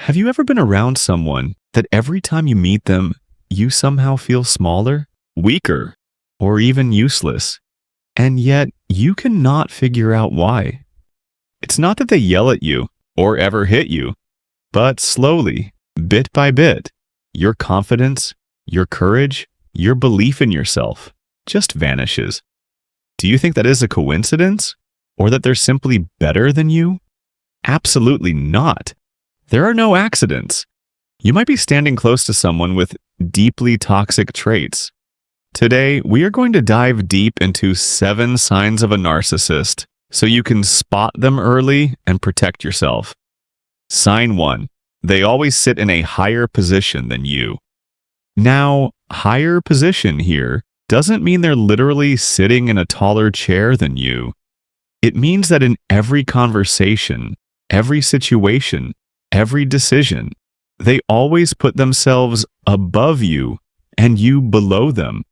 Have you ever been around someone that every time you meet them, you somehow feel smaller, weaker, or even useless, and yet you cannot figure out why? It's not that they yell at you or ever hit you, but slowly, bit by bit, your confidence, your courage, your belief in yourself just vanishes. Do you think that is a coincidence? Or that they're simply better than you? Absolutely not. There are no accidents. You might be standing close to someone with deeply toxic traits. Today, we are going to dive deep into 7 signs of a narcissist so you can spot them early and protect yourself. Sign 1. They always sit in a higher position than you. Now, higher position here doesn't mean they're literally sitting in a taller chair than you. It means that in every conversation, every situation, every decision, they always put themselves above you and you below them.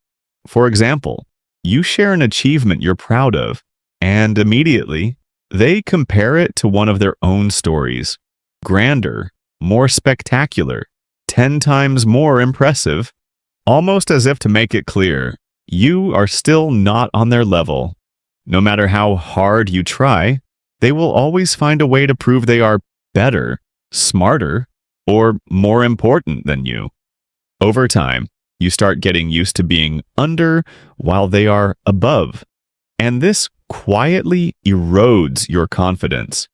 For example, you share an achievement you're proud of, and immediately, they compare it to one of their own stories. Grander, more spectacular, 10 times more impressive, almost as if to make it clear, you are still not on their level. No matter how hard you try, they will always find a way to prove they are better, smarter, or more important than you. Over time, you start getting used to being under while they are above, and this quietly erodes your confidence.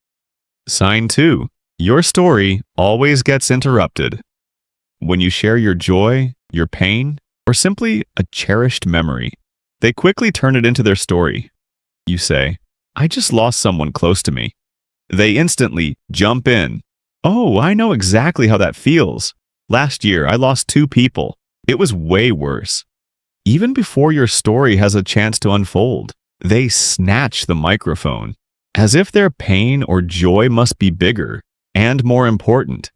Sign 2. Your story always gets interrupted. When you share your joy, your pain, or simply a cherished memory, they quickly turn it into their story. You say, "I just lost someone close to me." They instantly jump in. "Oh, I know exactly how that feels. Last year, I lost 2 people. It was way worse." Even before your story has a chance to unfold, they snatch the microphone, as if their pain or joy must be bigger and more important.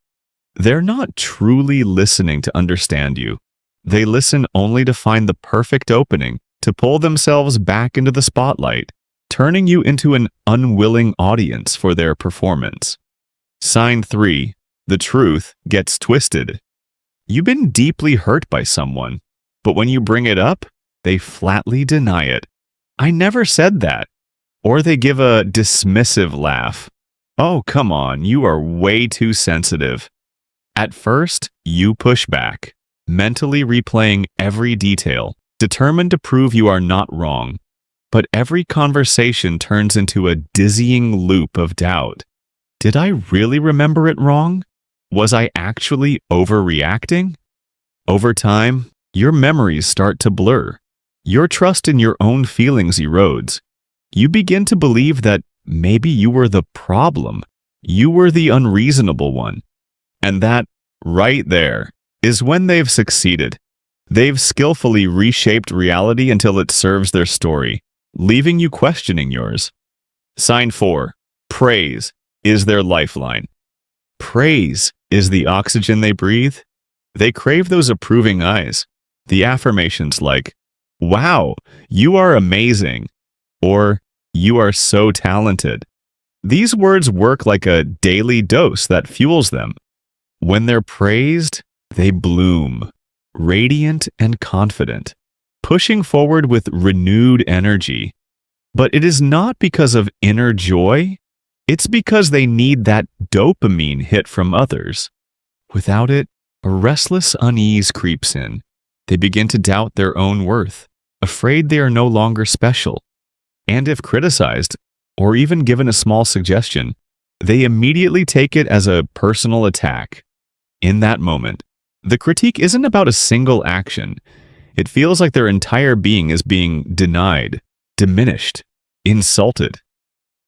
They're not truly listening to understand you. They listen only to find the perfect opening to pull themselves back into the spotlight, turning you into an unwilling audience for their performance. Sign 3. The truth gets twisted. You've been deeply hurt by someone, but when you bring it up, they flatly deny it. "I never said that." Or they give a dismissive laugh. "Oh, come on, you are way too sensitive." At first, you push back, mentally replaying every detail, determined to prove you are not wrong. But every conversation turns into a dizzying loop of doubt. Did I really remember it wrong? Was I actually overreacting? Over time, your memories start to blur. Your trust in your own feelings erodes. You begin to believe that maybe you were the problem. You were the unreasonable one. And that, right there, is when they've succeeded. They've skillfully reshaped reality until it serves their story, leaving you questioning yours. Sign 4. Praise is their lifeline. Praise is the oxygen they breathe. They crave those approving eyes, the affirmations like, "Wow, you are amazing," or "You are so talented." These words work like a daily dose that fuels them. When they're praised, they bloom, radiant and confident, pushing forward with renewed energy. But it is not because of inner joy. It's because they need that dopamine hit from others. Without it, a restless unease creeps in. They begin to doubt their own worth, afraid they are no longer special. And if criticized, or even given a small suggestion, they immediately take it as a personal attack. In that moment, the critique isn't about a single action. It feels like their entire being is being denied, diminished, insulted.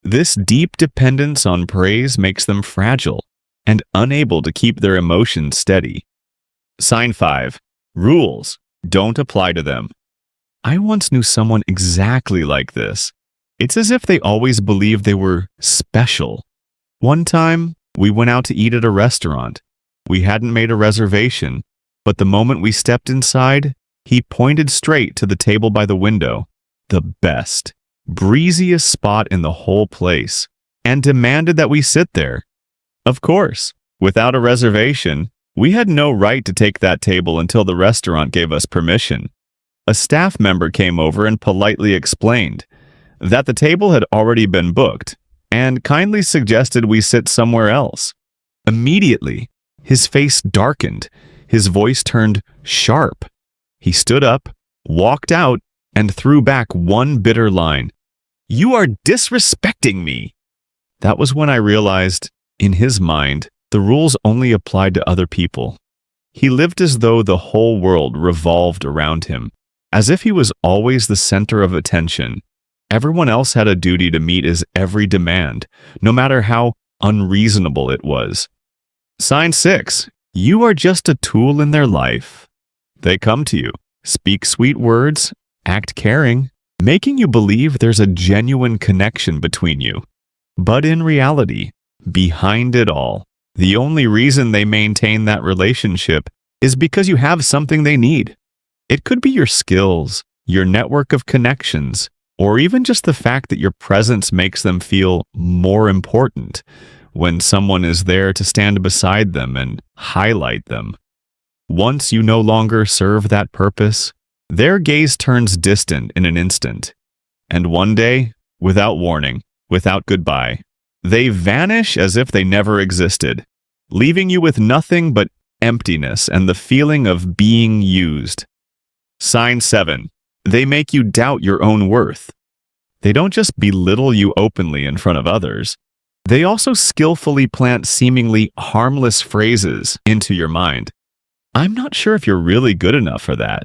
This deep dependence on praise makes them fragile and unable to keep their emotions steady. Sign 5. Rules don't apply to them. I once knew someone exactly like this. It's as if they always believed they were special. One time, we went out to eat at a restaurant. We hadn't made a reservation, but the moment we stepped inside, he pointed straight to the table by the window, the best, breeziest spot in the whole place, and demanded that we sit there. Of course, Without a reservation, we had no right to take that table until the restaurant gave us permission. A staff member came over and politely explained that the table had already been booked and kindly suggested we sit somewhere else. Immediately, his face darkened, his voice turned sharp. He stood up, walked out, and threw back one bitter line. "You are disrespecting me." That was when I realized, in his mind, the rules only applied to other people. He lived as though the whole world revolved around him, as if he was always the center of attention. Everyone else had a duty to meet his every demand, no matter how unreasonable it was. Sign 6. You are just a tool in their life. They come to you, speak sweet words, act caring, making you believe there's a genuine connection between you. But in reality, behind it all, the only reason they maintain that relationship is because you have something they need. It could be your skills, your network of connections, or even just the fact that your presence makes them feel more important when someone is there to stand beside them and highlight them. Once you no longer serve that purpose, their gaze turns distant in an instant. And one day, without warning, without goodbye, they vanish as if they never existed, leaving you with nothing but emptiness and the feeling of being used. Sign 7. They make you doubt your own worth. They don't just belittle you openly in front of others. They also skillfully plant seemingly harmless phrases into your mind. "I'm not sure if you're really good enough for that."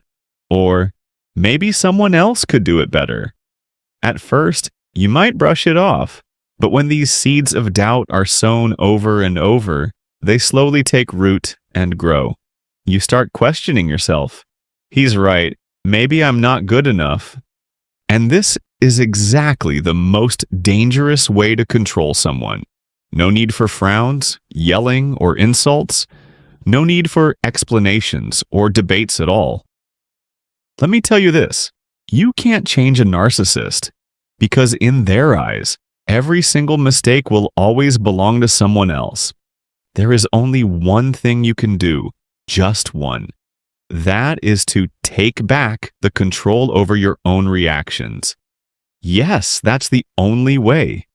Or, "Maybe someone else could do it better." At first, you might brush it off, but when these seeds of doubt are sown over and over, they slowly take root and grow. You start questioning yourself. "He's right. Maybe I'm not good enough." And this is exactly the most dangerous way to control someone. No need for frowns, yelling, or insults. No need for explanations or debates at all. Let me tell you this. You can't change a narcissist because in their eyes, every single mistake will always belong to someone else. There is only one thing you can do, just one. That is to take back the control over your own reactions. Yes, that's the only way.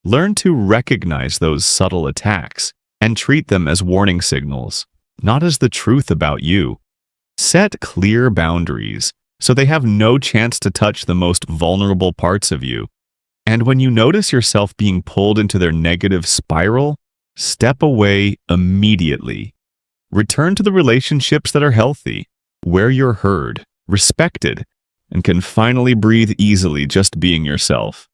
Learn to recognize those subtle attacks and treat them as warning signals, not as the truth about you. Set clear boundaries so they have no chance to touch the most vulnerable parts of you. And when you notice yourself being pulled into their negative spiral, step away immediately. Return to the relationships that are healthy, where you're heard, respected, and can finally breathe easily just being yourself.